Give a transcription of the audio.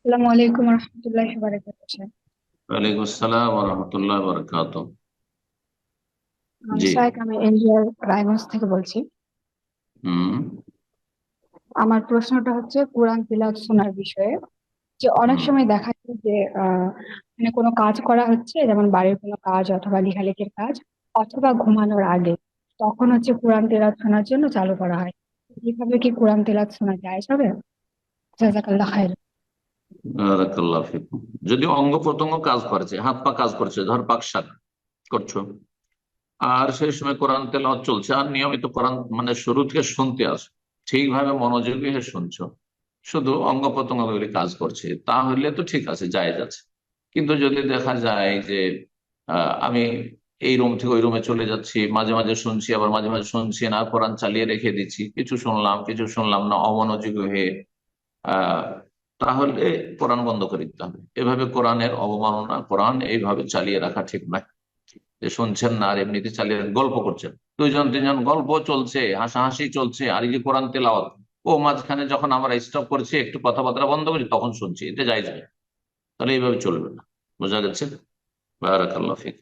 আসসালামু আলাইকুম রহমতুল্লাহি বারাকাতুহু। ওয়ালাইকুম আসসালাম ওয়া রাহমাতুল্লাহি ওয়া বারাকাতুহু। জি। শাহেখ, আমি এনজিআর রায়গঞ্জ থেকে বলছি। হুম। আমার প্রশ্নটা হচ্ছে কোরআন তিলাওয়াত শোনার বিষয়ে। যে অনেক হুম। সময় দেখা যায় যে মানে কোনো কাজ করা হচ্ছে, যেমন বাড়ির কোনো কাজ অথবা লেখালেখির কাজ, অথবা ঘুমানোর আগে তখন হচ্ছে কোরআন তিলাওয়াত শোনার জন্য চালু করা হয়। এইভাবে কি কোরআন তিলাওয়াত শোনা যায় হবে? জাযাকাল্লাহ খাইর। বারাকাল্লাহু ফিকুম। যদি অঙ্গ প্রত্যঙ্গ কাজ করছে, হাত পা কাজ করছে, ধর পাক শাক করছো, আর সেই সময় কোরআন তেলাওয়াত চলছে, আর নিয়মিত কোরআন মানে শুরু থেকে শুনতে আস, ঠিকভাবে মনোযোগী হয়ে শুনছো, শুধু অঙ্গ প্রত্যঙ্গ গুলি কাজ করছে, তাহলে তো ঠিক আছে, জায়েজ আছে। কিন্তু যদি দেখা যায় যে আমি এই রুম থেকে ওই রুমে চলে যাচ্ছি, মাঝে মাঝে শুনছি, আবার মাঝে মাঝে শুনছি না, কোরআন চালিয়ে রেখে দিচ্ছি, কিছু শুনলাম কিছু শুনলাম না, অমনোযোগী হয়ে, আহ তাহলে কোরআন বন্ধ করে দিতে হবে। এভাবে কোরআনের অবমাননা, কোরআন এইভাবে চালিয়ে রাখা ঠিক নয়। যে শুনছেন না আর এমনিতে চালিয়ে গল্প করছেন, দুইজন তিনজন গল্প চলছে, হাসাহাসি চলছে, আর এই যে কোরআন তেলাওয়াত, ও মাঝখানে যখন আমরা স্টপ করছি, একটু কথাবার্তা বন্ধ করছি, তখন শুনছি, এটা জায়েজ নয়। তাহলে এইভাবে চলবে না। বোঝা গেছে? বারাকাল্লাহ ফিক।